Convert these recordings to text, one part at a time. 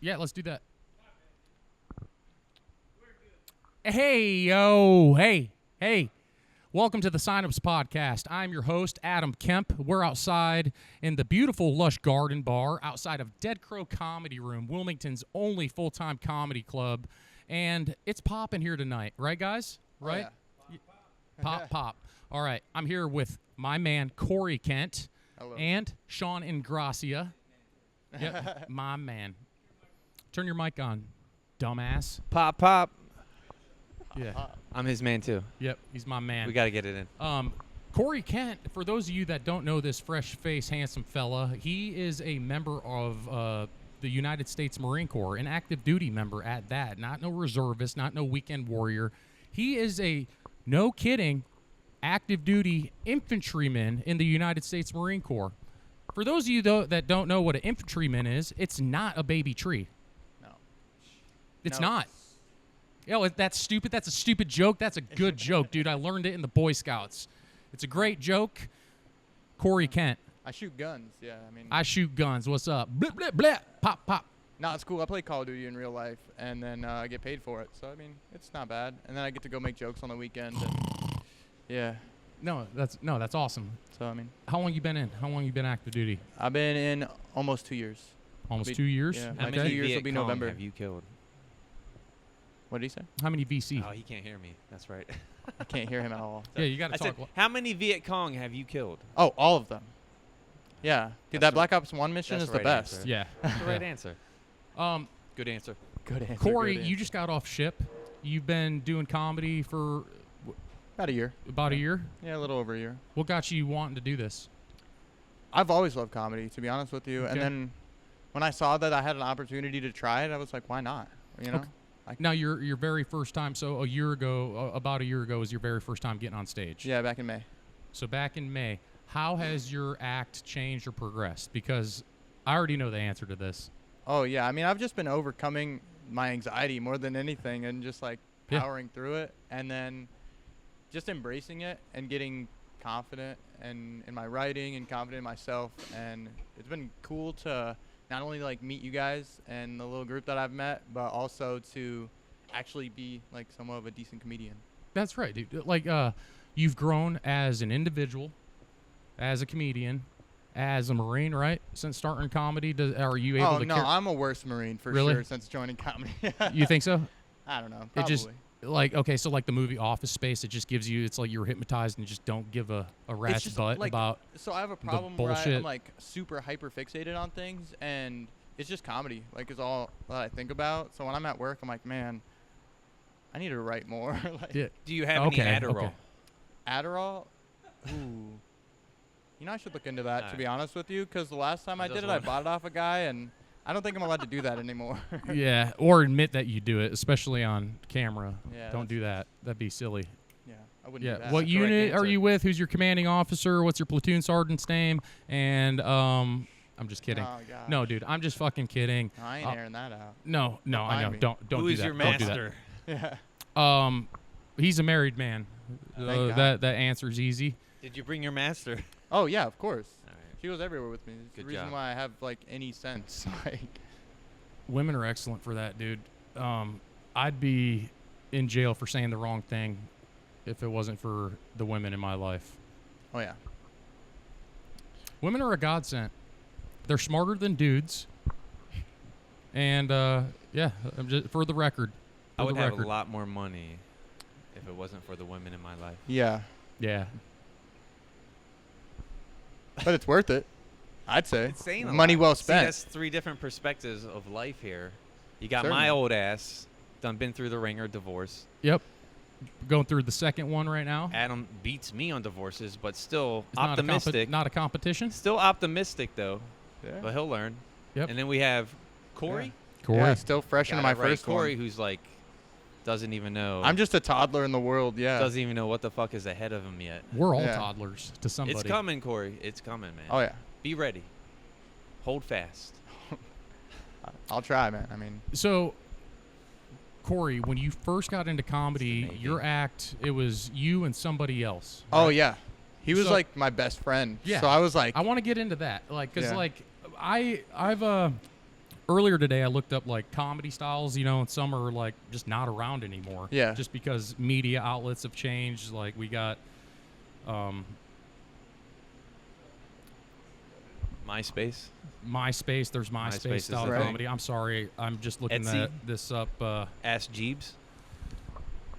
Yeah, let's do that. Hey, yo. Hey. Welcome to the Signups Podcast. I'm your host, Adam Kemp. We're outside in the beautiful Lush Garden Bar outside of Dead Crow Comedy Room, Wilmington's only full-time comedy club. And it's popping here tonight. Right, guys? Right? Oh, yeah. Pop. All right. I'm here with my man, Corey Kent. Hello. And Sean Ingracia. Yep, my man. Turn your mic on, dumbass. Pop. Yeah. I'm his man too. Yep, he's my man. We got to get it in. Corey Kent, for those of you that don't know this fresh-faced, handsome fella, he is a member of the United States Marine Corps, an active duty member at that. Not no reservist, not no weekend warrior. He is a, no kidding, active duty infantryman in the United States Marine Corps. For those of you, though, that don't know what an infantryman is, it's not a baby tree. No. It's No. not. Yo, that's stupid. That's a stupid joke. That's a good joke, dude. I learned it in the Boy Scouts. It's a great joke. Corey Kent. I shoot guns. Yeah, I mean. I shoot guns. What's up? Blip, blip, blip. Pop, pop. No, it's cool. I play Call of Duty in real life, and then I get paid for it. So I mean, it's not bad. And then I get to go make jokes on the weekend. And yeah. No, that's awesome. So I mean. How long you been in? How long you been active duty? I've been in almost 2 years. Almost 2 years? Yeah. How My many 2 years will Viet be Cong November. have you killed? What did he say? How many VC? Oh, he can't hear me. That's right. I can't hear him at all. Yeah, you got to I talk. said, how many Viet Cong have you killed? Oh, all of them. Yeah. Dude, That's that Black Ops 1 mission that's is the the right best. answer. Yeah. That's the right answer. Good answer. Good answer. Corey, good you just got off ship. You've been doing comedy for About a year. about a year. Yeah, a little over a year. What got you wanting to do this? I've always loved comedy, to be honest with you. Okay. And then when I saw that I had an opportunity to try it, I was like, why not? You know? Okay. Now, your very first time, so about a year ago was your very first time getting on stage. Yeah, back in May. So back in May, how has your act changed or progressed? Because I already know the answer to this. Oh, yeah. I mean, I've just been overcoming my anxiety more than anything and just, like, Yeah. powering through it and then just embracing it and getting confident and in my writing and confident in myself. And it's been cool to not only, like, meet you guys and the little group that I've met, but also to actually be, like, somewhat of a decent comedian. That's right, dude. Like, you've grown as an individual, as a comedian, as a Marine, right? Since starting comedy, are you able Oh, to? no, I'm a worse Marine for Really? sure since joining comedy. You think so? I don't know. It Probably. just like okay, so like the movie Office Space, it just gives you. It's like you're hypnotized and just don't give a rat's just, butt like, about. So I have a problem where bullshit. I'm like super hyper fixated on things, and it's just comedy. Like it's all that I think about. So when I'm at work, I'm like, man, I need to write more. Like Yeah. Do you have Okay, any Adderall? okay. Adderall. Ooh. You know, I should look into that, to Alright. be honest with you, because the last time I Does did it, I one. bought it off a guy, and I don't think I'm allowed to do that anymore. Yeah, or admit that you do it, especially on camera. Yeah, Don't do that. That'd be silly. Yeah, I wouldn't Yeah. do that. What the correct unit are answer. you with? Who's your commanding officer? What's your platoon sergeant's name? And I'm just kidding. Oh, gosh. No, dude, I'm just fucking kidding. No, I ain't Uh, airing that out. No, I know. Remind me. Don't Who do is that. your Don't do that. master? Yeah. He's a married man. Thank God. That answer's easy. Did you bring your master? Oh yeah, of course. All right. She was everywhere with me. It's Good the reason job. why I have like any sense. Like, Women are excellent for that, dude. I'd be in jail for saying the wrong thing if it wasn't for the women in my life. oh yeah. Women are a godsend. They're smarter than dudes. And yeah, I'm just, for the record. I For would the have record. a lot more money if it wasn't for the women in my life. Yeah, Yeah. but it's worth it. I'd say. It's saying a Money lot. well See, spent. that's three different perspectives of life here. You got Certainly. my old ass, been through the ringer, divorce. Yep. Going through the second one right now. Adam beats me on divorces, but still It's not a optimistic. not a competition. Still optimistic though, Yeah. but he'll learn. Yep. And then we have Corey. Corey. Yeah, still fresh into Got my it right. first Corey, one. who's like doesn't even know. I'm just a toddler in the world. Yeah. doesn't even know what the fuck is ahead of him yet. We're all Yeah. toddlers to somebody. It's coming, Corey. It's coming, man. Oh yeah. Be ready. Hold fast. I'll try, man. I mean, So, Corey, when you first got into comedy, making. your act, it was you and somebody else. oh right? yeah. He was So- like my best friend. Yeah. So I was like, I want to get into that, like, cause Yeah. like I've earlier today I looked up like comedy styles, and some are like just not around anymore. Yeah. Just because media outlets have changed. Like we got, MySpace. There's MySpace MySpace style is a thing. comedy. I'm sorry, I'm just looking Etsy? this up. Ask Jeeves.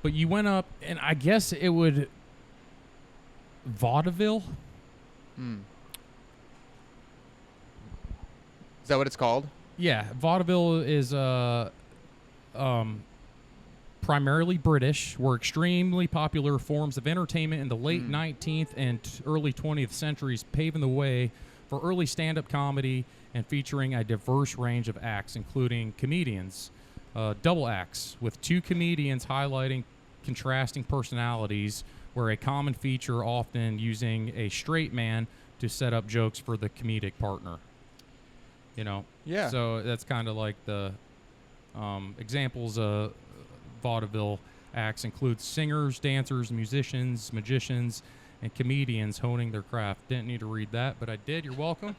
But you went up, and I guess it would vaudeville. Is that what it's called? Yeah, vaudeville is primarily British, were extremely popular forms of entertainment in the late 19th and early 20th centuries, paving the way for early stand-up comedy and featuring a diverse range of acts, including comedians, double acts, with two comedians highlighting contrasting personalities, where a common feature often using a straight man to set up jokes for the comedic partner. Yeah. So that's kind of like the examples of vaudeville acts include singers, dancers, musicians, magicians, and comedians honing their craft. Didn't need to read that, but I did. You're welcome.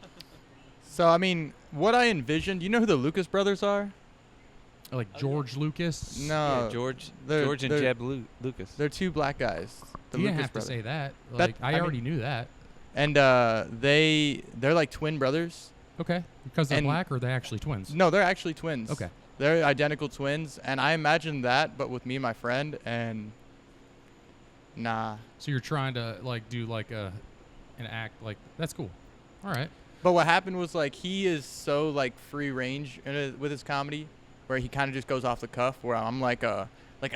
So, I mean, what I envisioned, you know who the Lucas brothers are? Like George Lucas. No. Yeah, George they're- and they're- Jeb Lucas. They're two black guys. The You didn't Lucas have brothers. to say that. That- Like I I mean- already knew that. And they're like twin brothers. Okay. Because they're And- black, or are they actually twins? No, they're actually twins. Okay. They're identical twins, and I imagined that, but with me and my friend, and nah. So you're trying to like do like an act like that's cool. All right. But what happened was like he is so like free range with his comedy, where he kind of just goes off the cuff. Where I'm like a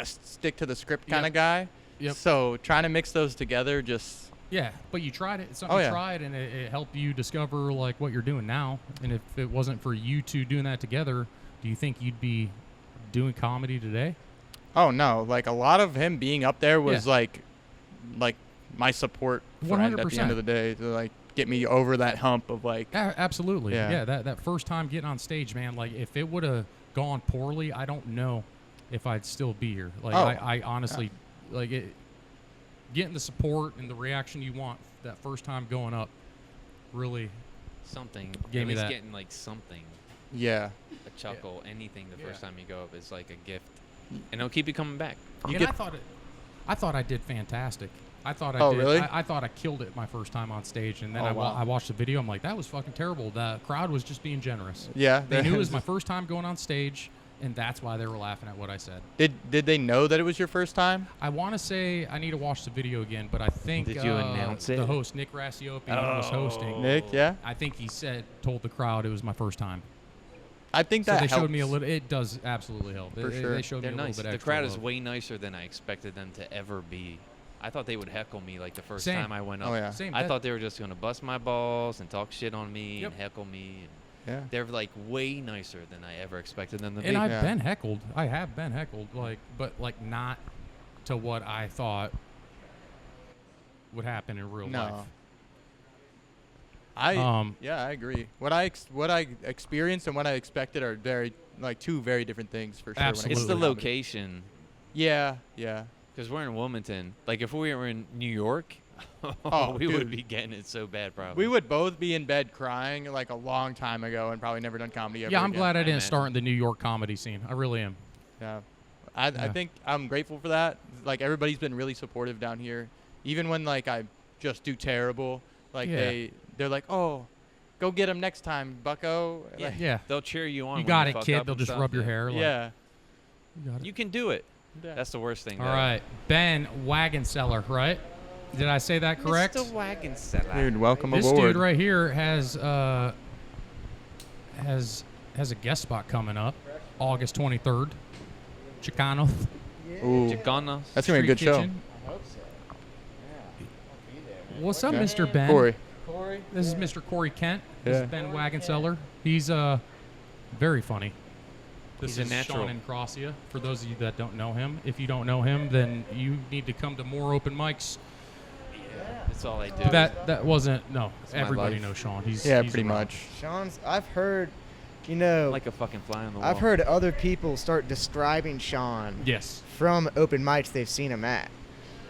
stick to the script kind of Yep. guy. Yep. So trying to mix those together, just Yeah, but you tried it. It's something Oh, you yeah. tried, and it helped you discover like what you're doing now. And if it wasn't for you two doing that together, do you think you'd be doing comedy today? oh no, like a lot of him being up there was Yeah. like my support friend at the end 100%. of the day to like get me over that hump of like Absolutely. Yeah. Yeah. That first time getting on stage, man. Like if it would have gone poorly, I don't know if I'd still be here. Like Oh, I honestly like it. Getting the support and the reaction you want that first time going up, really. Something. Gave At me least that. getting like something. yeah. A chuckle, anything the first Yeah. time you go up is like a gift. And it'll keep you coming back. You And get I thought I did fantastic. I thought I Oh, did. really? I thought I killed it my first time on stage, and then Oh, wow. I watched the video. I'm like, that was fucking terrible. The crowd was just being generous. yeah. They knew it was my first time going on stage, and that's why they were laughing at what I said. Did they know that it was your first time? I want to say I need to watch the video again, but I think Did you announce it? the host Nick Rassiopi was hosting. Nick, yeah. I think he told the crowd it was my first time. I think So that they showed me a helps. little. It does absolutely help. For They sure. showed They're me a nice. little bit The extra crowd is love. way nicer than I expected them to ever be. I thought they would heckle me like the first Same. time I went up. Oh yeah. Same. I that- thought they were just going to bust my balls and talk shit on me Yep. and heckle me. Yeah. They're like way nicer than I ever expected them to be. And I've Yeah. been heckled. I have been heckled, but not to what I thought would happen in real No. life. Yeah, I agree. What I experienced and what I expected are two very different things for sure. when it It's comes Absolutely. the to comedy. location. Yeah, yeah. Because we're in Wilmington. Like, if we were in New York, Oh, we would dude. be getting it so bad, probably. We would both be in bed crying like a long time ago and probably never done comedy ever Yeah, I'm again. glad I I didn't imagine. start in the New York comedy scene. I really am. Yeah. I Yeah. think I'm grateful for that. Like everybody's been really supportive down here. Even when like I just do terrible, like Yeah. they're like, "Oh, go get him next time, Bucko." Yeah. Like, Yeah. They'll cheer you on. You when got it, fuck kid. up They'll and just stuff, rub your yeah. hair. Like, yeah. You got it. You can do it. Yeah. That's the worst thing. All right. Ben Wagenseller, right? Did I say that correct? Mr. Wagenseller. Dude, welcome This aboard. dude right here has a guest spot coming up, August 23rd. Chicano. Ooh. Chicana. That's gonna be a good Street show. Kitchen. I hope so. Yeah. What's up, Okay. Mr. Ben? Corey. Corey. This is Mr. Corey Kent. This Yeah. is Ben Wagenseller. He's very funny. This He's a is natural. Sean Encrosia. For those of you that don't know him, if you don't know him, then you need to come to more open mics. That's all I do. That wasn't no. my Everybody life. knows Sean. He's Yeah, he's pretty around. much. Sean's. I've heard, like a fucking fly on the wall. I've heard other people start describing Sean Yes. from open mics they've seen him at.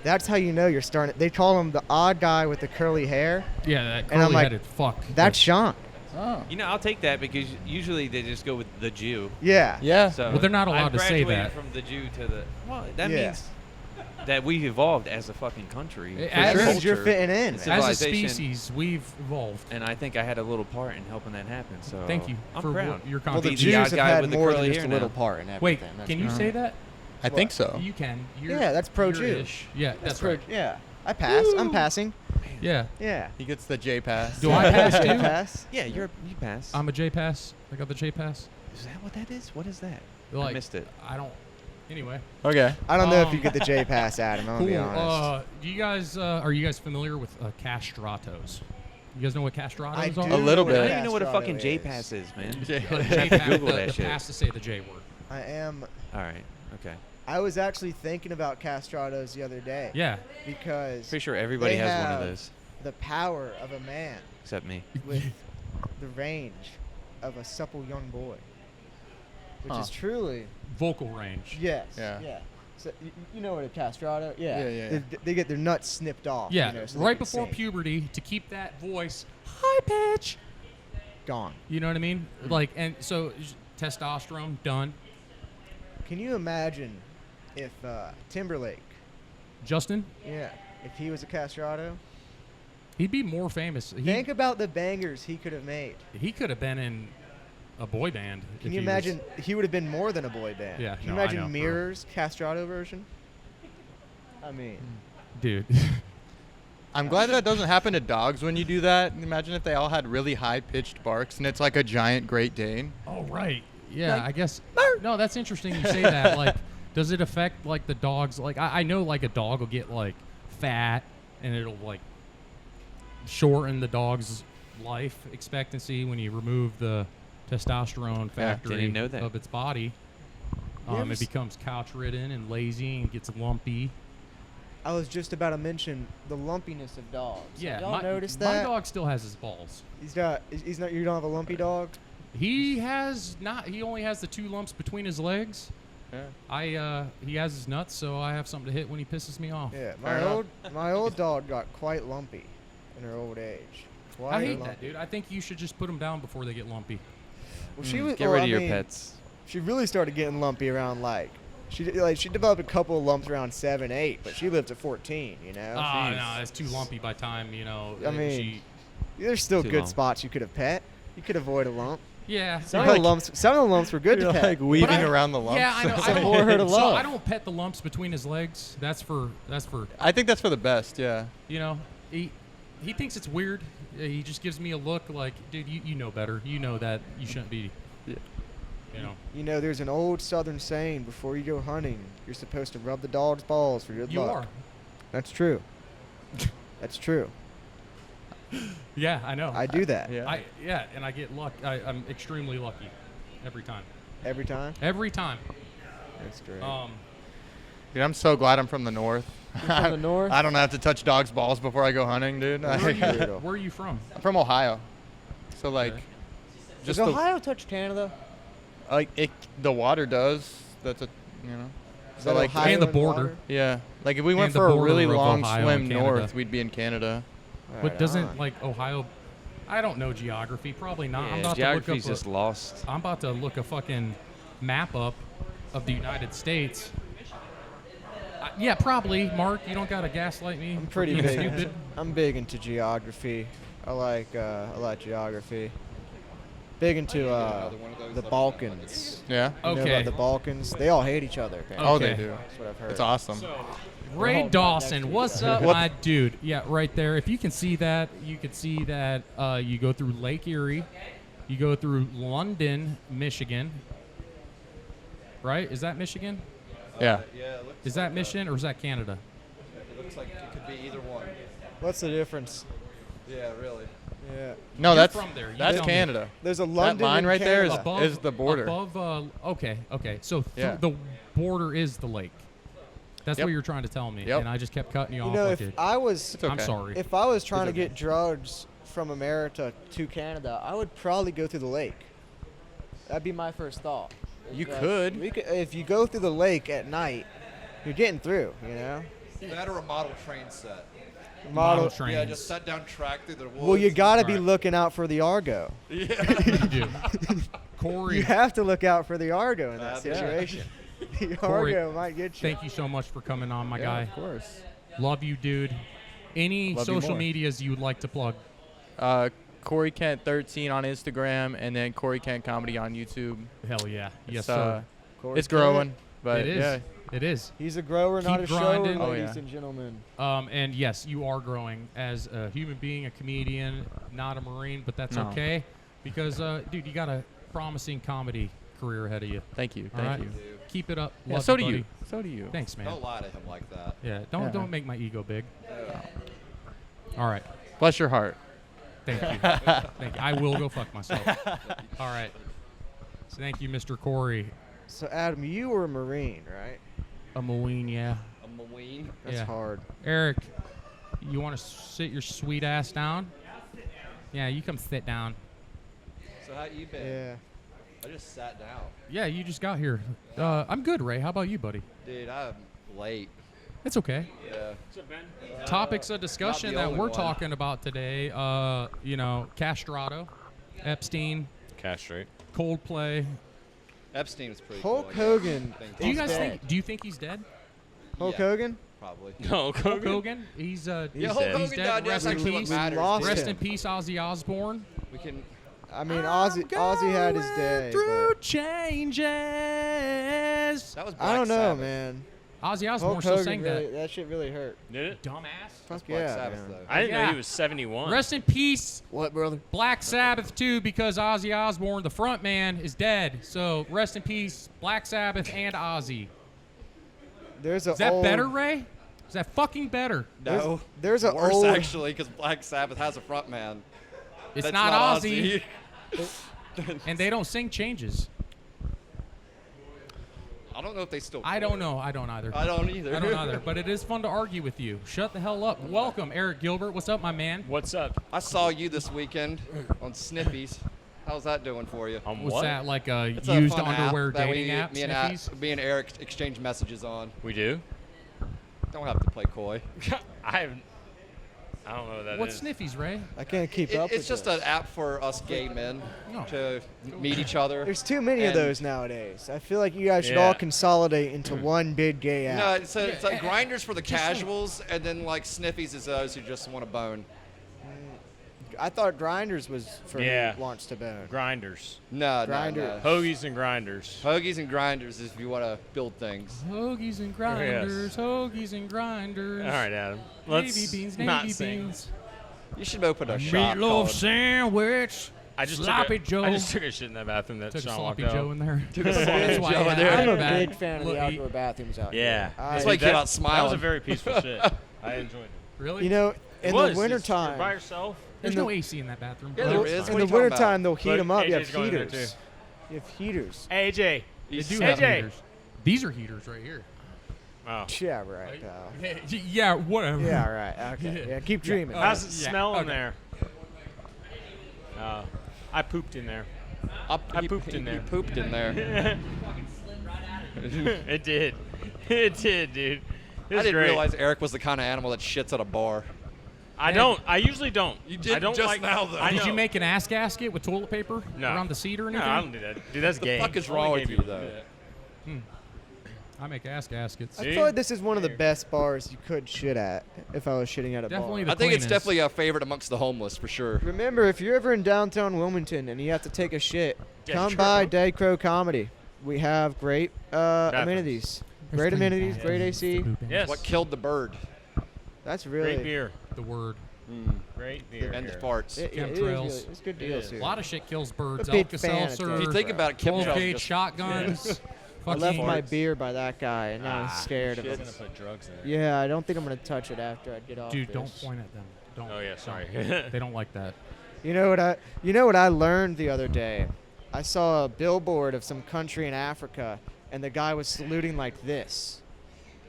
That's how you know you're starting. They call him the odd guy with the curly hair. Yeah, that And I'm like, curly-headed fuck. That's Sean. Oh. You know, I'll take that because usually they just go with the Jew. Yeah. Yeah. So Well, they're not allowed I've to say graduated that. from the Jew to the. Well, that Yeah. means that we've evolved as a fucking country. As- for That Sure. means you're culture. fitting in. It's man. As a civilization. species, we've evolved. And I think I had a little part in helping that happen. So Thank you I'm for proud. your Well, the Be contribution. the Jews odd have guy had with the more than curly just a hair little now. part in everything. Wait, That's can you for say sure. that? I think so. You can. You're, Yeah, that's pro-Jew. you're-ish. Yeah, that's pro- right. Yeah. I pass. I'm passing. Yeah. Yeah. He gets the J pass. Do I pass I too? pass. Yeah, you passed. I'm a J pass. I got the J pass. Is that what that is? What is that? Like, I missed it. I don't. Anyway. Okay. I don't know if you Um, get the J pass, Adam. I'm gonna be Cool. honest. Do you guys are you guys familiar with castratos? You guys know what castratos I are? do A little know bit. I what don't even know what a castrato fucking is. J pass is, man. J- The I J have to pass, Google the that shit. pass to say the J word. I am. All right. Okay. I was actually thinking about castratos the other day. Yeah. Because Pretty sure everybody they has one of have those, the power of a man except me. with the range of a supple young boy, which Huh. is truly Vocal range. yes. Yeah. So you know what a castrato? Yeah. Yeah. They get their nuts snipped off. Yeah. You know, so they Right can before sing. puberty to keep that voice high pitch. Gone. You know what I mean? Like, and so testosterone done. Can you imagine if Timberlake, Justin, yeah, if he was a castrato? he'd be more famous. Think about the bangers he could have made. He could have been in a boy band. Can if you he was- imagine? He would have been more than a boy band. Yeah, Can you no, I imagine know. Mirror's castrato version? I mean, dude. I'm glad that doesn't happen to dogs when you do that. Imagine if they all had really high pitched barks and it's like a giant Great Dane. Oh right. Yeah, Like, I guess. No, that's interesting you say that. Like, does it affect like the dogs? Like, I know like a dog will get like fat and it'll like shorten the dog's life expectancy when you remove the testosterone factory didn't know that. of its body. You ever It s- becomes couch ridden and lazy and gets lumpy. I was just about to mention the lumpiness of dogs. Yeah, Have y'all my, noticed my that? dog still has his balls. He's not. He's not. You don't have a lumpy dog. He has not. He only has the 2 lumps between his legs. Yeah. He has his nuts, so I have something to hit when he pisses me off. Yeah, Fair enough. my old dog got quite lumpy in her old age. Quite I hate lumpy. that, dude. I think you should just put them down before they get lumpy. Well, she was. Get well, rid I of your mean, pets. She really started getting lumpy around she developed a couple of lumps around 7, 8, but she lived to 14. You know. Oh, no, it's too lumpy by time, you know. I mean, she, There's still Too good long. spots you could have pet. You could avoid a lump. yeah. Some yeah. of the lumps. Some of the lumps were good to You're pet. like weaving I- around the lumps. Yeah, I know. I Some don't, more her to so love. I don't pet the lumps between his legs. That's for I think that's for the best. Yeah. you know. He thinks it's weird. He just gives me a look like, dude, you know better. You know that you shouldn't be. Yeah. You know. You know, there's an old Southern saying: before you go hunting, you're supposed to rub the dog's balls for good You luck. are. That's true. That's true. Yeah, I know. I do that Yeah. And I get luck. I'm extremely lucky every time. every time. Every time. That's great. Dude, I'm so glad I'm from the north. from the north? I don't have to touch dogs' balls before I go hunting, dude. Where are you, Brutal. where are you from? I'm from Ohio. So like Okay. Does just the, Ohio touch Canada? like the water does. That's a Is So that like Ohio And the in border. water? yeah. Like if we went And the for a border really of long Ohio swim and Canada. north, we'd be in Canada. Right But doesn't on. like Ohio? I don't know geography. Probably not. I'm Yeah, about geography's to look just up. lost. I'm about to look a fucking map up of the United States. Yeah, probably. Mark, you don't gotta gaslight me. I'm for pretty being big. Stupid. I'm big into geography. I like geography. Big into the Balkans. Yeah. You know Okay. about the Balkans? They all hate each other. apparently. Oh, they Okay. do. That's what I've heard. It's awesome. Ray all Dawson, next to what's each up, What- my dude? Yeah, right there. If you can see that, you can see that you go through Lake Erie, you go through London, Michigan. Right? Is that Michigan? Yeah. Is that Michigan or is that Canada? It looks like it could be either one. What's the difference? Yeah, really. Yeah. No, You're that's from there. You that's tell me. Canada. There's a That London line in right there is Canada. is the border. Above, okay. So Yeah. the border is the lake. That's Yep. what you're trying to tell me, Yep. and I just kept cutting you You off. know, like if it. I was It's okay. I'm sorry. if I was trying to okay. get drugs from America to Canada, I would probably go through the lake. That'd be my first thought. You Because could. if you go through the lake at night, you're getting through. You know. That or a model train set. Model trains. Yeah, just set down track through the woods. Well, you got to be Right. looking out for the Argo. You do. Corey, You have to look out for the Argo in that Yeah. situation. The Corey, Argo might get you. thank you so much for coming on, my Yeah, guy. of course. Love you, dude. Any Love you social more. medias you would like to plug? Corey Kent 13 on Instagram, and then Corey Kent Comedy on YouTube. Hell yeah. Yes, It's, sir. Corey It's growing, Kent, but It is. yeah. It is. He's a grower, not a Keep shower, grinding. Oh, ladies yeah. and gentlemen. And yes, you are growing as a human being, a comedian, not a Marine, but that's No. okay because, dude, you got a promising comedy career ahead of you. Thank you. All Thank right. you. Keep it up. Yeah, Love so you, do buddy. you. So do you. Thanks, man. Don't lie to him like that. Yeah, Yeah. don't make my ego big. Yeah. All right. Bless your heart. Thank you. Thank you. I will go fuck myself. All right. So thank you, Mr. Corey. So, Adam, you were a Marine, right? A Marine, yeah. A Marine. That's Yeah. hard. Eric, you want to sit your sweet ass down? Yeah, you come sit down. So how you been? Yeah. I just sat down. Yeah, you just got here. I'm good, Ray. How about you, buddy? Dude, I'm late. It's okay. Yeah. Topics of discussion the that only we're one. talking about today, Castrato, Epstein, Castrate. Coldplay. Epstein was pretty Hulk cool. Hogan. Do you He's guys dead. do you think he's dead? Hulk Yeah. Hogan? Probably. No, Hulk Hogan? He's Yeah, He's Hulk dead. Hogan He's dead. died. Rest That's in actually what peace. matters. Lost dude. Rest him. in peace, Ozzy Osbourne. We can. I mean, Ozzy had his day. Through But changes. That was Black I don't know, Sabbath. man. Ozzy Osbourne Hulk still Hogan sang really, that. that shit really hurt. Did it? Dumbass. Fuck Black yeah, Sabbath, man. though. I didn't know Yeah. he was 71. Rest in peace, What, brother? Black Sabbath too, because Ozzy Osbourne, the front man, is dead. So rest in peace, Black Sabbath and Ozzy. There's a Is that old, better, Ray? Is that fucking better? No. There's a Worse, old. actually, because Black Sabbath has a front man. It's That's not Ozzy, and they don't sing changes. I don't know if they still. I don't know. I don't either. I don't either. I don't either. But it is fun to argue with you. Shut the hell up. Welcome, Eric Gilbert. What's up, my man? What's up? I saw you this weekend on Sniffies. How's that doing for you? On Was what? that like a It's a used fun underwear app that dating app? me Sniffies? and Eric exchange messages on. We do? Don't have to play coy. I don't know what that What's is. Sniffies, Ray? I can't keep up with It's just this. an app for us gay men No. to meet each other. There's too many of And- those nowadays. I feel like you guys should Yeah. all consolidate into one big gay app. No, it's like grinders for the casuals, and then like Sniffies is those who just want to bone. I thought Grinders was for Yeah. who wants to bone. Grinders. No, Grinder. no. Hoagies and grinders. Hoagies and grinders is if you want to build things. Hoagies and grinders, hoagies and grinders. All right, Adam. Navy Let's beans, not Navy sing. beans. You should open a shop Meatloaf called sandwich. I just Sloppy took Joe. I just took a shit in that bathroom that Took a Sean sloppy walked Joe out. in there. Took a sloppy That's why Joe I in there. had I'm a that big fan of look- the outdoor bathrooms out Yeah. here. That's I- why he came That- out That was smiling. a very peaceful shit. I enjoyed it. Really? You know, It in was. the You're by wintertime, yourself? There's in no the- AC in that bathroom. Yeah, in there the, is. in What the are you talking wintertime they'll heat Look, them up. You have AJ's going in there, heaters. too. You have heaters. AJ. They do He's- have AJ. heaters. These are heaters right here. Oh. Yeah, right, pal. Yeah, whatever. Yeah, right. Okay. Yeah, keep dreaming. How's it Yeah, smell in okay. there? I pooped in there. I pooped in there. You pooped in there. It did. It did, dude. It I was didn't great. realize Eric was the kind of animal that shits at a bar. I don't. I usually don't. You did I don't just like, now, though. I Did you know. make an ass gasket with toilet paper No. around the seat or No, anything? I don't do that. Dude, that's gay. fuck is Only wrong gay with you, people though? do that. I make ass gaskets. I See? feel like this is one of the best bars you could shit at if I was shitting at a Definitely bar. the I think it's cleanest. definitely a favorite amongst the homeless for sure. Remember, if you're ever in downtown Wilmington and you have to take a shit, Yeah, come sure, by bro. Dead Crow Comedy. We have great amenities. There's Great clean amenities, bathrooms, great AC. food banks. Yes. What killed the bird? That's really Great beer. The word. Great beer. And the here. farts. It is Chemtrails. really, it's good deals is. here. A lot of shit kills birds. A big Alka fan of Seltzer, Dead If you think about it, Wolfgang chemtrails just shotguns. I Fucking left my farts. beer by that guy, and now I'm scared of He's him. gonna put drugs in it. Yeah, I don't think I'm gonna touch it after I get off. Dude, this. don't point at them. Don't. Oh yeah, sorry. They don't like that. You know what I learned the other day? I saw a billboard of some country in Africa, and the guy was saluting like this.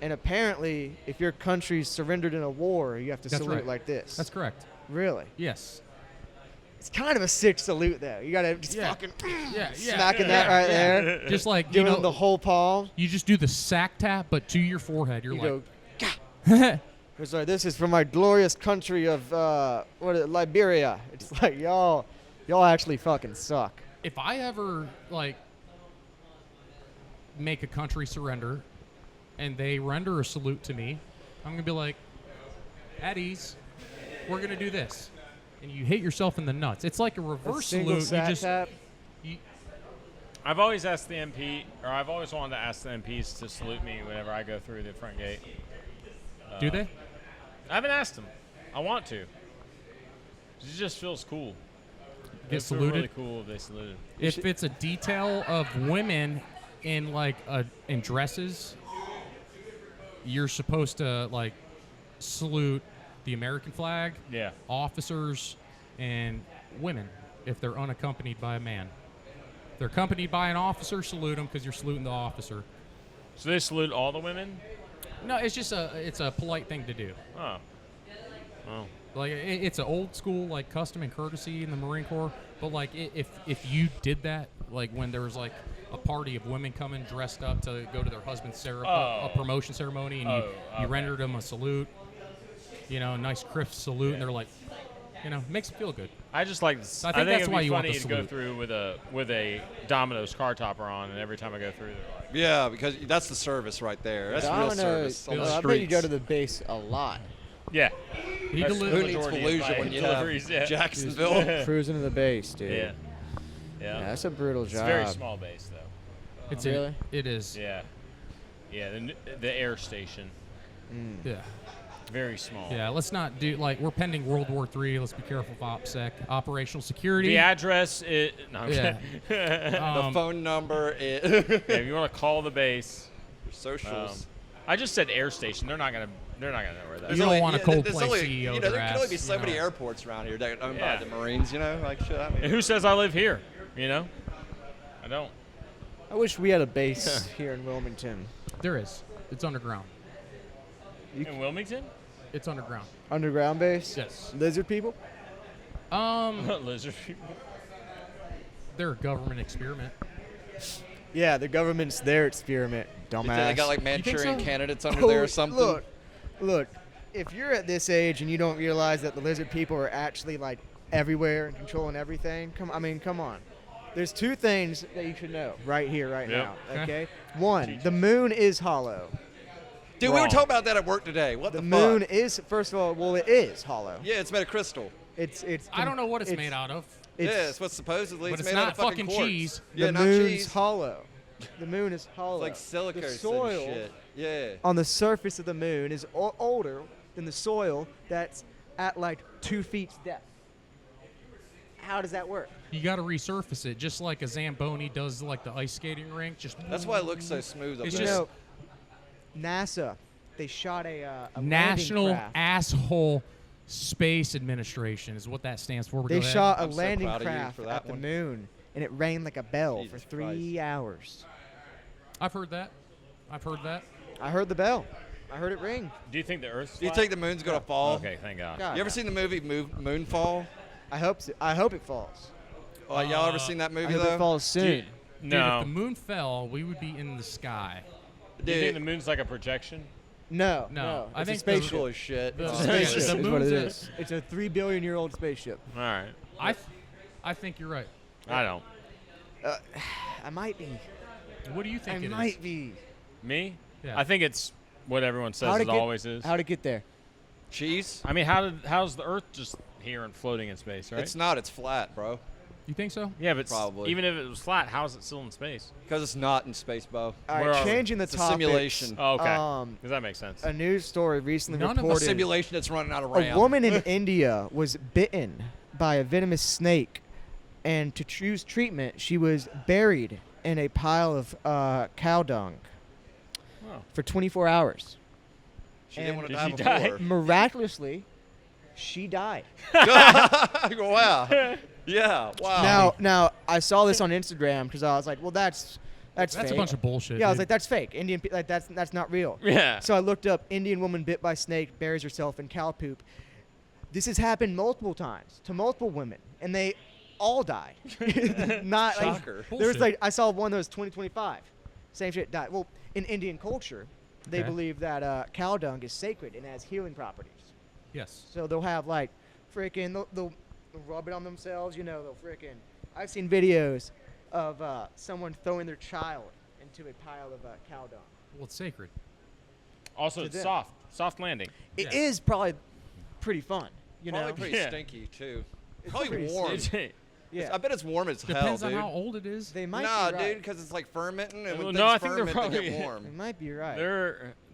And apparently, if your country's surrendered in a war, you have to That's salute right. like this. That's correct. Really. Yes. It's kind of a sick salute, though. You gotta just Yeah. fucking Yeah. smacking that right there, Just like you giving know, him the whole palm. you just do the sack tap, but to your forehead. You're You like, go, "Gah." It's like, this is from my glorious country of Liberia. It's like y'all actually fucking suck. If I ever like make a country surrender and they render a salute to me, I'm gonna be like, at ease, we're gonna do this, and you hit yourself in the nuts. It's like a reverse salute. I've always asked the MP, or I've always wanted to ask the MPs to salute me whenever I go through the front gate. Do they? I haven't asked them. I want to. It just feels cool. Get It feels saluted? really cool if they saluted. If it's a detail of women in like in dresses, you're supposed to like salute the American flag, Yeah. officers, and women if they're unaccompanied by a man. If they're accompanied by an officer, salute them because you're saluting the officer. So they salute all the women? No, it's just it's a polite thing to do. Oh. Oh. Like it's an old school like custom and courtesy in the Marine Corps. But like if you did that, like when there was like a party of women coming dressed up to go to their husband's a promotion ceremony, and you rendered them a salute, you know, a nice crisp salute, and they're like, you know, makes them feel good. I just like. I think I think that's it'd why be you want funny the to go salute. through with a Domino's car topper on, and every time I go through, they're like, Yeah, because that's the service right there. That's real Domino's. service. on the I bet you go streets. to the base a lot. yeah. He That's Who delivered. needs majority of Fallujah my when you deliveries, yeah. have Jacksonville? Cruising to the base, dude. Yeah. Yeah, Yeah. that's a brutal It's job. a very small base, though. It's Really? It is. Yeah. Yeah. The air station. Yeah. Very small. Yeah. Let's not do like we're pending World War III. Let's be careful of OPSEC, operational security. The address is. No, I'm Yeah. kidding. The phone number is Yeah, if you want to call the base. socials. I just said air station. They're not gonna know where that You is. don't want a there's Coldplay only, CEO You know, there their can only ass, be so you many know. airports around here that are owned Yeah. by the Marines. You know, like shit. I mean, And who says I live here? You know? I don't. I wish we had a base here in Wilmington. There is. It's underground. In Wilmington? It's underground. Underground base? Yes. Lizard people? Lizard people. They're a government experiment. Yeah, the government's their experiment, dumbass. they got like think Manchurian so? candidates under there or something. Look. If you're at this age and you don't realize that the lizard people are actually like everywhere and controlling everything, come on. There's two things that you should know right here, right Yep. now. Okay. One, the moon is hollow. Dude, we were Wrong. talking about that at work today. What the, The moon fuck? is, first of all, well, it is hollow. Yeah, it's made of crystal. It's. I don't know what it's made out of. It's, Yeah, it's what supposedly But it's it's made out not of fucking quartz. cheese. Yeah, the not moon's cheese. hollow. The moon is hollow. It's like silicon The soil shit. Yeah. on the surface of the moon is older than the soil that's at like 2 feet depth. How does that work? You got to resurface it, just like a Zamboni does, like the ice skating rink. Just That's why it looks so smooth up It's there. just- You know, NASA, they shot a National landing craft. Asshole Space Administration is what that stands for. But They go ahead. shot a I'm so landing proud of you craft for that at the one. moon, and it rang like a bell Jesus for 3 hours. I've heard that. I've heard that. I heard the bell. I heard it ring. Do you think the Earth's Do you flat? think the moon's gonna fall? Okay, thank God. God, You ever seen the movie Moonfall? I hope so. I hope it falls. Y'all ever seen that I movie hope though? it falls Do you- soon. Dude, No. if the moon fell, we would be in the sky. Do you think the moon's like a projection? No, No, I it's think a the- spaceship. Cool as shit. The Oh, spaceship- Spaceship the is what it moon's is. It's a 3 billion year old spaceship. All right. I think you're right. I don't. I might be. What do you I think it is? might be. Me? Yeah. I think it's what everyone says it always is. How'd it get there? Cheese? I mean, how's the Earth just here and floating in space, right? It's not. It's flat, bro. You think so? yeah, but Probably. even if it was flat, how is it still in space? Because it's not in space, Bo. All Where right, are we? changing the It's a topics. simulation. Oh, okay. Um, Does that make sense? a news story recently None of us- A reported simulation that's running out of RAM. a woman in India was bitten by a venomous snake, and to choose treatment, she was buried in a pile of cow dung Oh. for 24 hours. She didn't want to Did die she die? before. Miraculously, she died. Wow. Yeah. Wow. Now I saw this on Instagram because I was like, well, that's That's fake. a bunch of bullshit. Yeah, I was dude. like, that's fake. Indian, like that's not real. Yeah. So I looked up Indian woman bit by snake, buries herself in cow poop. This has happened multiple times to multiple women, and they all died. Not like Shocker. there was like I saw one that was 2025. Same shit died. Well, in Indian culture, they Okay. believe that cow dung is sacred and has healing properties. Yes. So they'll have like freaking they'll rub it on themselves. You know, they'll freaking. I've seen videos of someone throwing their child into a pile of cow dung. Well, it's sacred. Also, To it's them. soft landing. It Yeah. is probably pretty fun. You Probably know, pretty Yeah. stinky too. It's Probably pretty warm. stinky. yeah. I bet it's warm as hell, Depends dude. on how old it is. They might Nah, be right. dude, because it's like fermenting, and Well, when no, I things think they're ferment, they probably- get warm. They might be right.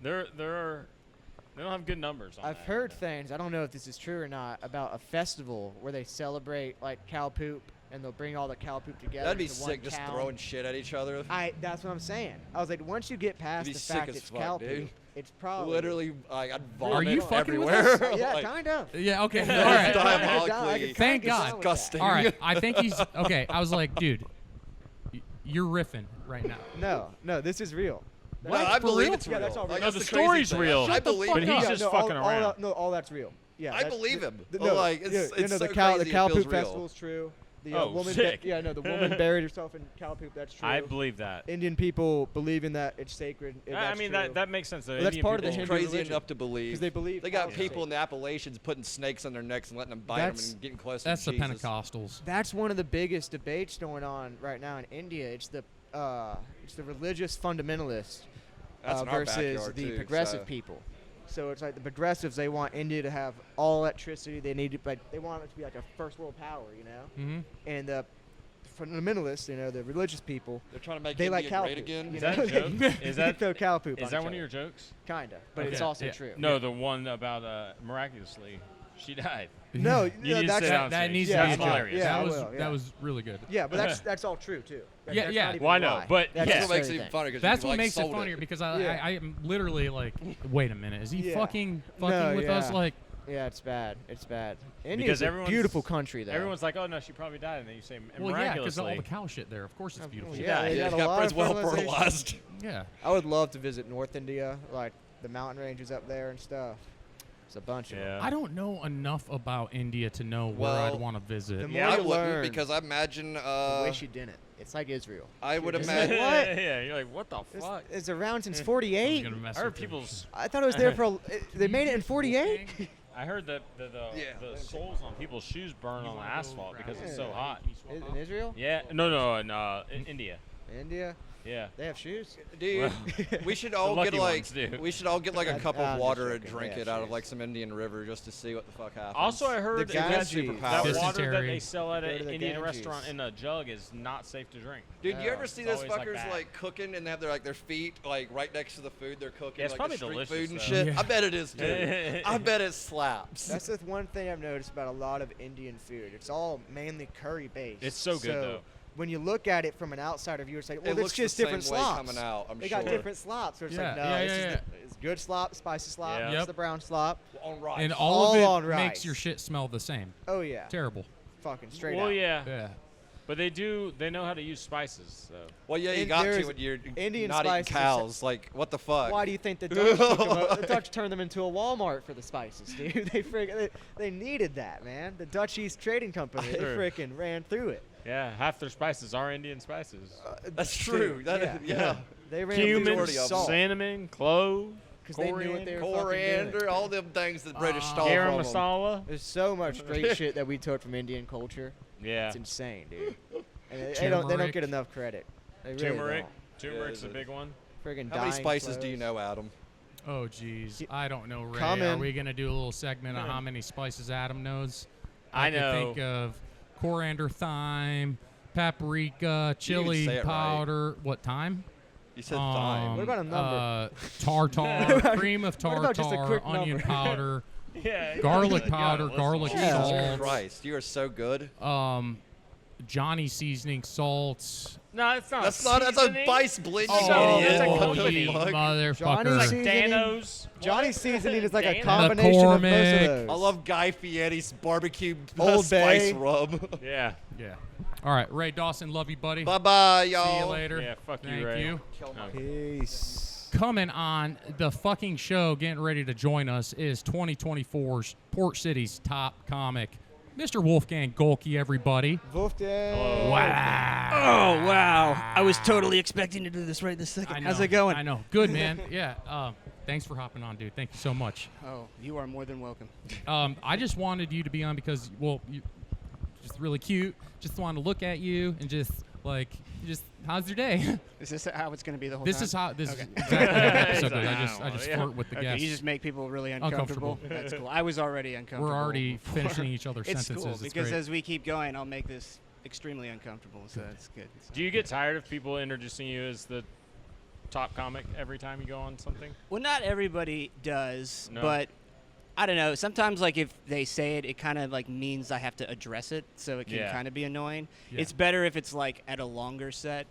They don't have good numbers on I've that. heard things. I don't know if this is true or not about a festival where they celebrate like cow poop and they'll bring all the cow poop together. That'd be into one sick, just town. throwing shit at each other. That's what I'm saying. I was like, once you get past It'd the be sick fact as it's fuck, cow dude. poop, it's probably Literally, like, I'd Are vomit you fucking with everywhere. us? Yeah, Like, kind of. Yeah. Okay. All It's right. diabolically Thank God. disgusting. All right. I think he's okay. I was like, dude, you're riffing right now. No, this is real. No, What? I For believe real? it's Yeah, real. that's all Like, real. No, that's the crazy story's thing. real. I believe But it. he's Yeah, just no, fucking all around. that, no, all that's real. Yeah, I believe him. No, Oh, like, it's you know, so the cow crazy, it poop feels real. festival's true. The Oh, woman, sick. the woman buried herself in cow poop. That's true. I believe that. Indian people believing that it's sacred. I that's mean, true. that makes sense. Well, that's part of the It's Hindu crazy religion. enough to believe. 'Cause they believe They got cows are people in safe. the Appalachians putting snakes on their necks and letting them bite That's- them and getting close That's to the Jesus. Pentecostals. That's one of the biggest debates going on right now in India. It's the religious fundamentalists That's in our versus backyard, the too, progressive so- people. So it's like the progressives, they want India to have all electricity. They need to, they want it to be like a first world power, you know. Mm-hmm. And the fundamentalists, you know, the religious people, They're trying to make they India like cow great poop. again. you Is know? that a joke? Is They that- throw cow poop? Is that one of your jokes? Kinda, but it's Okay. also Yeah. true. No, the one about Miraculously, she died. No, You no, need to that's sit down. That needs Yeah, to I'm be a fine. joke. hilarious. Yeah, I that was will, yeah. that was really good. yeah, but that's all true too. Like, Yeah, that's yeah. not even Well, I a know, lie. but That's yeah. That's what makes it everything. even funnier. 'cause That's you, what like, makes it sold funnier because I Yeah. am literally like, wait a minute, is he Yeah. fucking No, with us? yeah. Like, Yeah, it's bad. It's bad. India's Because a everyone's- beautiful country, though. Everyone's like, oh no, she probably died, and then you say well, yeah, because miraculously. all the cow shit there. Of course, it's beautiful. yeah, they Yeah, got it a got lot Prince of well fertilization. fertilized. Yeah. I would love to visit North India, like the mountain ranges up there and stuff. It's a bunch of them. Yeah. I don't know enough about India to know where Well, I'd want to visit. the more Yeah, I you wouldn't learn, because I imagine. I wish you didn't. It's like Israel. I would You're just imagine. like, what? Yeah, you're like, what the fuck? It's around since I was 48. gonna mess I heard with you. people's. I thought it was there for. They made it in 48. I heard that the Yeah. soles on people's shoes burn on the asphalt because it's so Yeah. hot. In Israel, Yeah, no, in India. India, Yeah. they have shoes. Dude, we should all lucky get like ones do. we should all get like a I- cup I'm of just water and joking. drink Yeah, it out of shoes. like some Indian river just to see what the fuck happens. Also, I heard The that Ganges. that water that Dysentery. they sell at Go to an the Indian Ganges. restaurant in a jug is not safe to drink. Dude, you No, ever see it's those always like fuckers that. like cooking and they have their feet like right next to the food they're cooking, Yeah, it's like probably the street delicious, food and though. shit? Yeah. I bet it is too. I bet it slaps. That's the one thing I've noticed about a lot of Indian food. It's all mainly curry based. It's so good, though. When you look at it from an outsider view, it's like, well, It it's looks just the different same way slops. coming out, I'm they sure. got different slops. So it's Yeah, like, no, yeah, this yeah, is yeah. it's good slop, spicy slop. Yeah. It's Yep. the brown slop. On rice. And all of All it on makes rice. your shit smell the same. Oh yeah, Terrible. fucking straight Well, out. yeah, Yeah. but they know how to use spices. So. Well, yeah, you And got to there's when you're Indian not eating spices. cows. Like, what the fuck? Why do you think the Dutch took them the Dutch turned them into a Walmart for the spices, dude? They needed that, man. The Dutch East Trading Company, they Sure. freaking ran through it. Yeah, half their spices are Indian spices. That's Dude, true. yeah. They ran Cumin, through majority of them. salt cinnamon, clove, 'cause they knew what they were fucking Coriander, doing. all them things that British stole garam from 'em. masala. There's so much great shit that we took from Indian culture. Yeah, It's insane, dude. And they don't Turmeric. get enough credit. They really turmeric. don't. Turmeric's is a it? big one. Friggin' How many dying spices do you clothes. know, Adam? Oh, geez. Y- I don't know, Ray. Are Comment. we going to do a little segment on how many spices Adam knows? I can know. think of coriander, thyme, paprika, chili say it right. powder. What, thyme? You said thyme. What about a number? Tartar, cream of What about just a tartar, quick onion number? powder, Yeah. garlic powder, garlic Yeah. salt, Jesus Christ, you are so good. Johnny seasoning, salts. No, it's not. That's not. That's a seasoning. spice blend, you Oh, idiot. that's a What the cookie. you fuck? motherfucker. Johnny's Like seasoning. Danos. Johnny's seasoning is like a Dano? combination of most McCormick. of those. I love Guy Fieri's barbecue Old spice Bay. rub. Yeah. Yeah. All right, Ray Dawson, love you, buddy. Bye bye, See y'all. you later. Yeah, fuck you, Thank Ray. you. Peace. Coming on the fucking show, getting ready to join us is 2024's Port City's top comic, Mr. Wolfgang Gohlke, everybody. Wolfgang. Hello. Wow. Oh, wow. I was totally expecting to do this right this second. I know, How's it going? I know. Good, man. Yeah. Thanks for hopping on, dude. Thank you so much. Oh, you are more than welcome. I just wanted you to be on because, well, you're just really cute. Just wanted to look at you and just how's your day? Is this how it's going to be the whole This time? is how this Okay. is exactly how the episode goes. Exactly. I just Yeah. flirt with the Okay, guests. you just make people really uncomfortable. That's cool. I was already uncomfortable. We're already before. finishing each other's It's sentences. cool It's because great. as we keep going, I'll make this extremely uncomfortable. So that's good. Do you get tired of people introducing you as the top comic every time you go on something? Well, not everybody does, No. but I don't know. Sometimes, like, if they say it, it kind of, like, means I have to address it, so it can Yeah. kind of be annoying. Yeah. It's better if it's, like, at a longer set,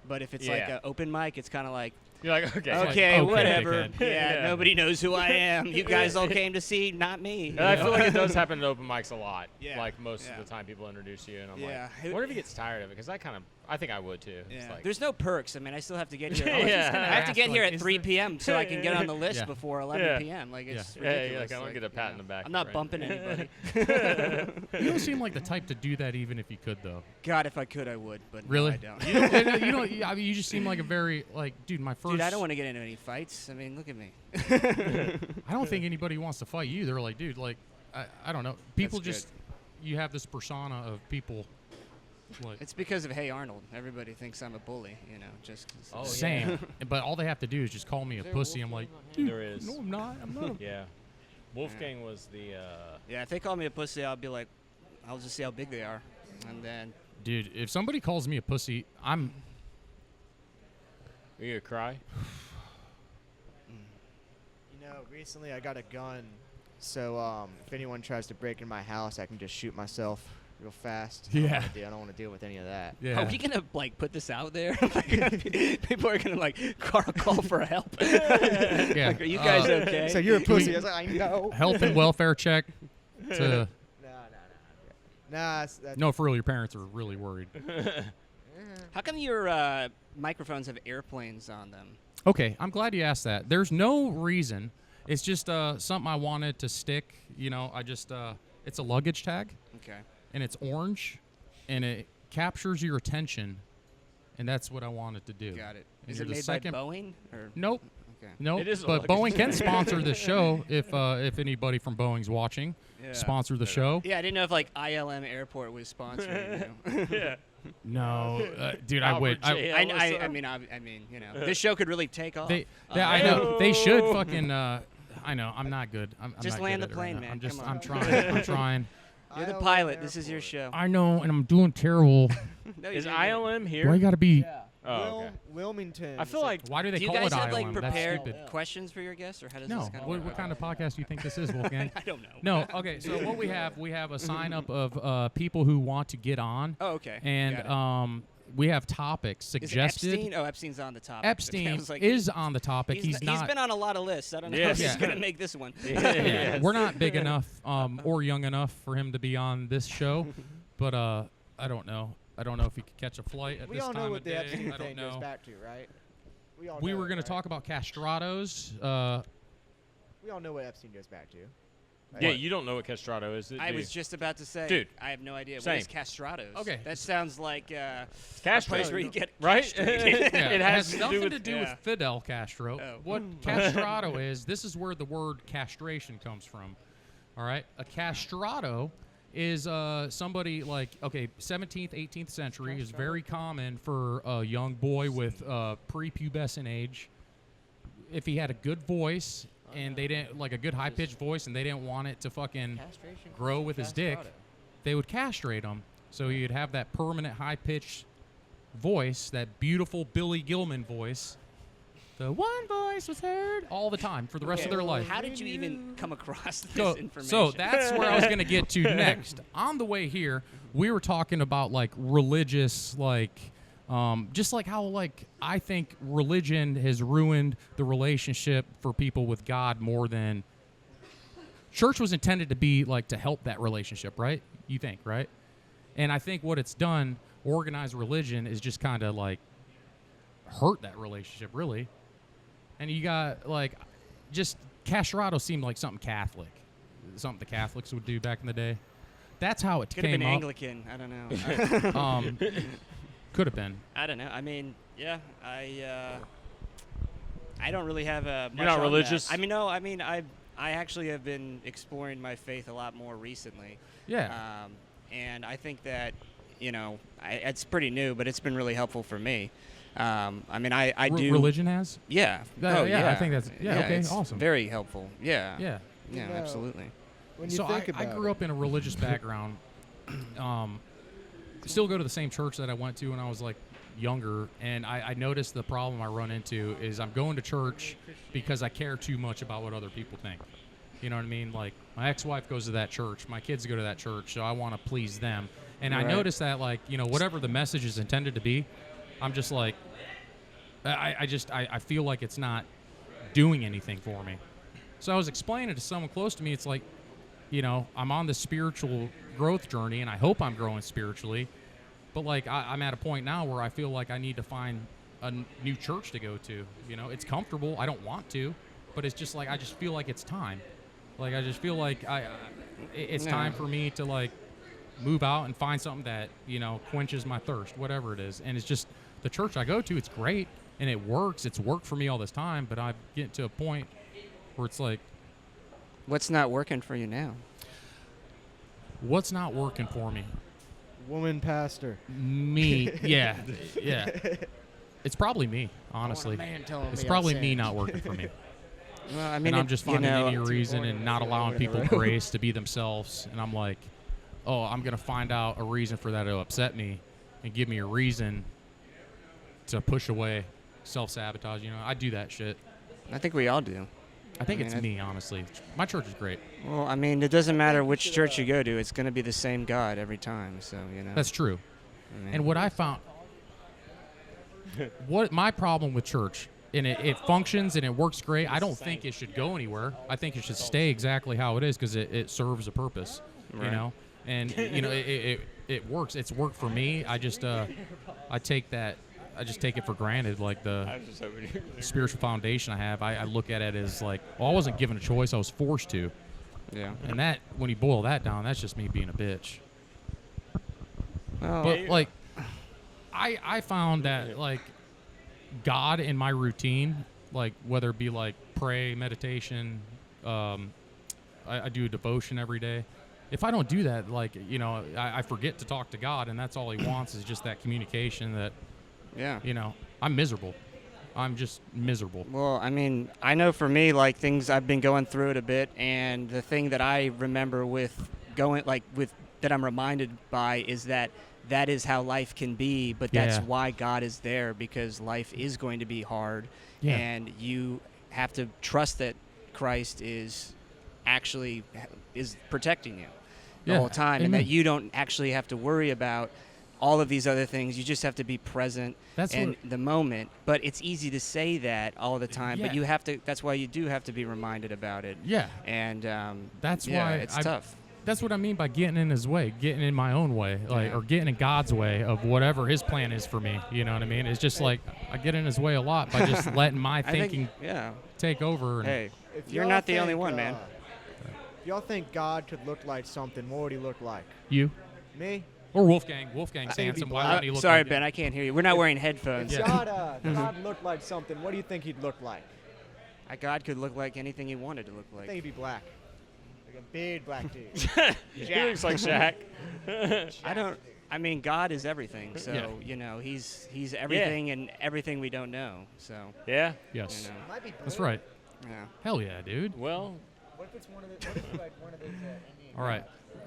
but if it's, like, Yeah. an open mic, it's kind of like, You're like, okay. like, okay, okay, whatever. dickhead. Yeah, Yeah. nobody knows who I am. You guys all came to see, not me. And I feel like it does happen at open mics a lot. Yeah. Like most Yeah. of the time people introduce you, and I'm Yeah. like, what if he gets tired of it? Because I think I would too. It's Yeah. like, There's no perks. I mean, I still have to get here. I was just I gonna have to ask, get here like, at is 3 there- p.m. so I can get on the list Yeah. before 11 Yeah. p.m. Like, it's Yeah, ridiculous. you're like, I don't get a pat in the back, I'm not right? bumping anybody. You don't seem like the type to do that even if you could, though. God, if I could, I would, but Really? no, I don't. You don't. I mean, you just seem like a very dude. My first. Dude, I don't want to get into any fights. I mean, look at me. I don't think anybody wants to fight you. They're like, dude, like, I don't know. People That's just, you have this persona of people, like, It's because of Hey Arnold. Everybody thinks I'm a bully, you know, just 'cause Oh, same. But all they have to do is just call me a pussy. I'm like, dude, There is. no, I'm not. I'm not. Yeah. Wolfgang was the. Yeah, if they call me a pussy, I'll be like, I'll just see how big they are. And then, Dude, if somebody calls me a pussy, I'm. Are you gonna cry? You know, recently I got a gun, so if anyone tries to break in my house, I can just shoot myself real fast. Yeah. I don't want to deal with any of that. Yeah. are we going to, like, put this out there? People are going to, like, call for help. Yeah. Like, are you guys okay? So you're a pussy. I was like, I know. Health and welfare check. To Nah. no, for real, your parents are really worried. How come your microphones have airplanes on them? Okay, I'm glad you asked that. There's no reason. It's just something I wanted to stick. You know, it's a luggage tag, Okay. and it's orange, and it captures your attention, and that's what I wanted to do. Got it. And Is you're it the made second- by Boeing? Or Nope. Okay. Nope. It is a but luggage Boeing can tag. sponsor the show if anybody from Boeing's watching. Yeah. Sponsor the show. Yeah, I didn't know if, like, ILM Airport was sponsoring, you know. Yeah. No, dude, I Albert would. J. I Ellis, mean, you know, this show could really take off. I know they should fucking. I know I'm not good. I'm Just not land good the at it right plane, now. man. I'm just. Come on. I'm trying. I'm trying. You're the pilot. This is your show. I know, and I'm doing terrible. No, you Is didn't. ILM here? Why you gotta be? Oh, okay. Wilmington. I feel like Why do they Do you call guys it have, ILM? like, That's prepared stupid. questions for your guests, or how does No. this kind of What, work? what kind of podcast do you think this is, Wolfgang? I don't know. No. Okay. So what we have a sign up of people who want to get on, Oh, okay. and Got it. we have topics Is suggested. Epstein? Oh, Epstein's on the topic. Epstein I was like, is on the topic. He's he's not. been on a lot of lists. I don't know Yes. if he's Yeah. gonna make this one. Yeah, we're not big enough or young enough for him to be on this show, but I don't know. I don't know if he could catch a flight at We this all time know of what the day. Epstein I don't thing goes know. back to, right? All We know were it, going to right? talk about castratos. We all know what Epstein goes back to. Yeah, you don't know what castrato is. I was just about to say, Dude. I have no idea. Same. What is castratos? Okay. That sounds like a castrato, place where you get right? castrated. Yeah, it has to nothing do with to do yeah. with Fidel Castro. Oh. What castrato is, this is where the word castration comes from. All right? A castrato is somebody like, 17th, 18th century is very common for a young boy with prepubescent age. If he had a good voice and they didn't, like a good high-pitched voice, and they didn't want it to fucking grow with his dick, they would castrate him. So he'd have that permanent high-pitched voice, that beautiful Billy Gilman voice. The one voice was heard all the time for the rest of their life. How did you even come across this information? So that's where I was going to get to next. On the way here, we were talking about like religious, like just like how like I think religion has ruined the relationship for people with God more than church was intended to be, like, to help that relationship, right? You think, right? And I think what it's done, organized religion, is just kind of like hurt that relationship, really. And you got like just castrato seemed like something Catholic, something the Catholics would do back in the day. that's how it Could have came been up. Anglican. I don't know. Could have been. I don't know. I mean, yeah, I don't really have a. You're not religious? I mean, no. I mean, I actually have been exploring my faith a lot more recently. Yeah. And I think that, it's pretty new, but it's been really helpful for me. I mean, I do. Religion has? Yeah. Yeah, I think that's okay, it's awesome. Very helpful. Yeah. Yeah. Yeah, absolutely. When you So think I about grew up in a religious background. Still go to the same church that I went to when I was like younger, and I noticed the problem I run into is I'm going to church because I care too much about what other people think. You know what I mean? Like my ex-wife goes to that church, my kids go to that church, so I want to please them. And I Right. noticed that like, whatever the message is intended to be, I'm just like I feel like it's not doing anything for me. So I was explaining to someone close to me, it's like, I'm on this spiritual growth journey, and I hope I'm growing spiritually. But, like, I'm at a point now where I feel like I need to find a new church to go to. It's comfortable. I don't want to, but it's just like I just feel like it's time. Like, I just feel like it's time for me to, like, move out and find something that, quenches my thirst, whatever it is. And it's just the church I go to, it's great, and it works. It's worked for me all this time, but I get to a point where it's like, What's not working for you now? what's not working for me? woman pastor. Me, yeah. It's probably me, honestly. It's probably me not working for me. Well, I mean, And I'm just finding any reason born and in not the allowing Lord. people grace to be themselves. And I'm like, oh, I'm going to find out a reason for that to upset me and give me a reason to push away self-sabotage. I do that shit. I think we all do. I think I mean, it's me, honestly. My church is great. Well, I mean, it doesn't matter which church you go to; it's going to be the same God every time. So That's true. I mean, And what I found, what my problem with church, and it functions and it works great. I don't think it should go anywhere. I think it should stay exactly how it is because it serves a purpose, Right. And it works. It's worked for me. I just I take it for granted, like the spiritual foundation I have. I look at it as like, well, I wasn't given a choice. I was forced to. yeah. And that, when you boil that down, that's just me being a bitch. Well, But like, I found that like God in my routine, like whether it be like pray, meditation, I do a devotion every day. If I don't do that, like I forget to talk to God, and that's all He wants is just that communication. That yeah. I'm miserable. I'm just miserable. Well, I mean, I know for me, like things I've been going through it a bit, and the thing that I remember with that I'm reminded by is that is how life can be, but that's Yeah. why God is there, because life is going to be hard, Yeah. and you have to trust that Christ is actually protecting you the Yeah, whole time, and amen. that you don't actually have to worry about all of these other things. You just have to be present That's in what- the moment. But it's easy to say that all the time, but Yeah. you have to. That's why you do have to be reminded about it. Yeah. And That's yeah, why it's I- tough. That's what I mean by getting in His way, getting in my own way, like, Yeah. or getting in God's way of whatever His plan is for me. You know what I mean? It's just like I get in His way a lot by just letting my I thinking think, yeah. take over. And Hey, If you're y'all not the only think, one, man. If y'all think God could look like something, what would He look like? You Me? or Wolfgang? Wolfgang's think it'd be handsome. Why black. wouldn't he look Sorry, like Ben, I can't hear you. We're not wearing If headphones. Yeah. God looked like something, what do you think He'd look like? God could look like anything He wanted to look I think like. He'd be black. Like a big black dude. He looks like Shaq. I mean, God is everything. So Yeah. He's everything and everything we don't know. So Yeah. Yes, you know, Might be blue. that's right. yeah. Hell yeah, dude. Well, What if it's one of the, what if it's like one of those Indian All right,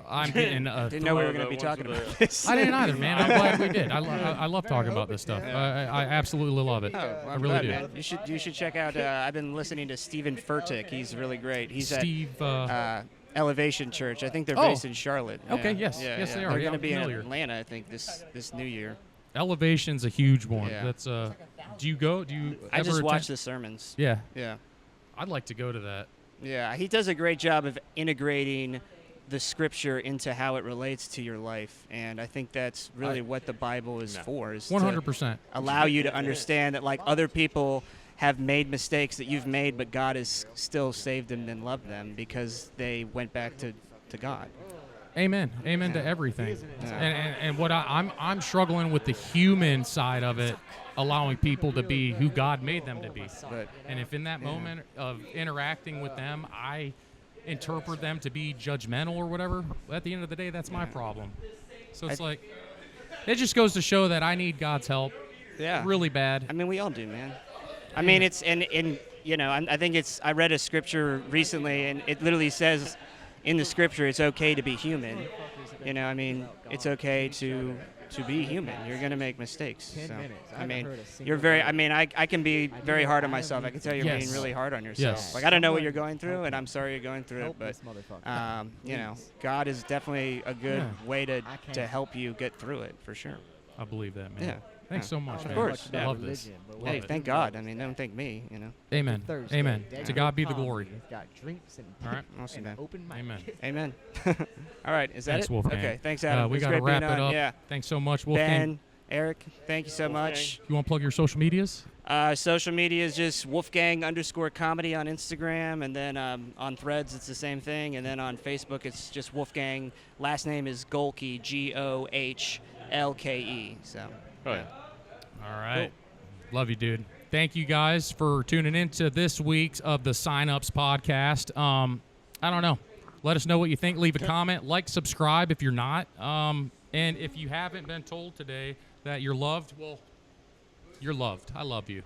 I'm getting. Didn't know we were going to be talking about this. I didn't either, man. I'm glad we did. I love talking about this stuff. I absolutely love it. Oh, well, I I'm really glad, do. man. You should check out. I've been listening to Stephen Furtick. He's really great. He's Steve. at Elevation Church. I think they're Oh. based in Charlotte. Okay, Yeah. yes. Yeah, Yes, yeah. they are. They're Yeah, going to I'm be in familiar. Atlanta, I think, this new year. Elevation's a huge one. Yeah. That's Do you go? Do you? I ever just watch attend? the sermons. Yeah, Yeah, I'd like to go to that. yeah. He does a great job of integrating the scripture into how it relates to your life, and I think that's really what the Bible is for. Is to 100%. allow you to understand that like other people have made mistakes that you've made, but God has still saved them and loved them because they went back to God. Amen. Amen to everything. Yeah. And what I'm struggling with the human side of it, allowing people to be who God made them to be. And if in that moment of interacting with them, I interpret them to be judgmental or whatever, at the end of the day, that's my problem. So it's like, it just goes to show that I need God's help really bad. I mean, we all do, man. I mean, it's and you know, I think it's. I read a scripture recently, and it literally says, in the scripture, it's okay to be human. You know, I mean, it's okay to be human. You're gonna make mistakes. So, I mean, you're very. I mean, I can be very hard on myself. I can tell you're being really hard on yourself. Yes. Like, I don't know what you're going through, and I'm sorry you're going through it, but you know, God is definitely a good way to help you get through it for sure. I believe that, man. Yeah. Thanks so much, man. Of course. I love this. Hey, Love it. thank God. I mean, don't thank me. You know. Amen. Amen. To God be the glory. Got drinks and All right. Awesome, man. open mic. Amen. Amen. All right. Is that Thanks, it? Wolfgang. Okay. Thanks, Adam. We It's got to great being wrap it on. up. Yeah. Thanks so much, Wolfgang. Ben, Eric, thank you so much. You want to plug your social medias? Social media is just Wolfgang_comedy on Instagram, and then on Threads it's the same thing, and then on Facebook it's just Wolfgang. Last name is Gohlke, Gohlke. So. Oh yeah. All right. Love you, dude. Thank you guys for tuning in to this week's of the Sign Ups podcast. I don't know. Let us know what you think. Leave a comment. Like, subscribe if you're not. And if you haven't been told today that you're loved, well, you're loved. I love you.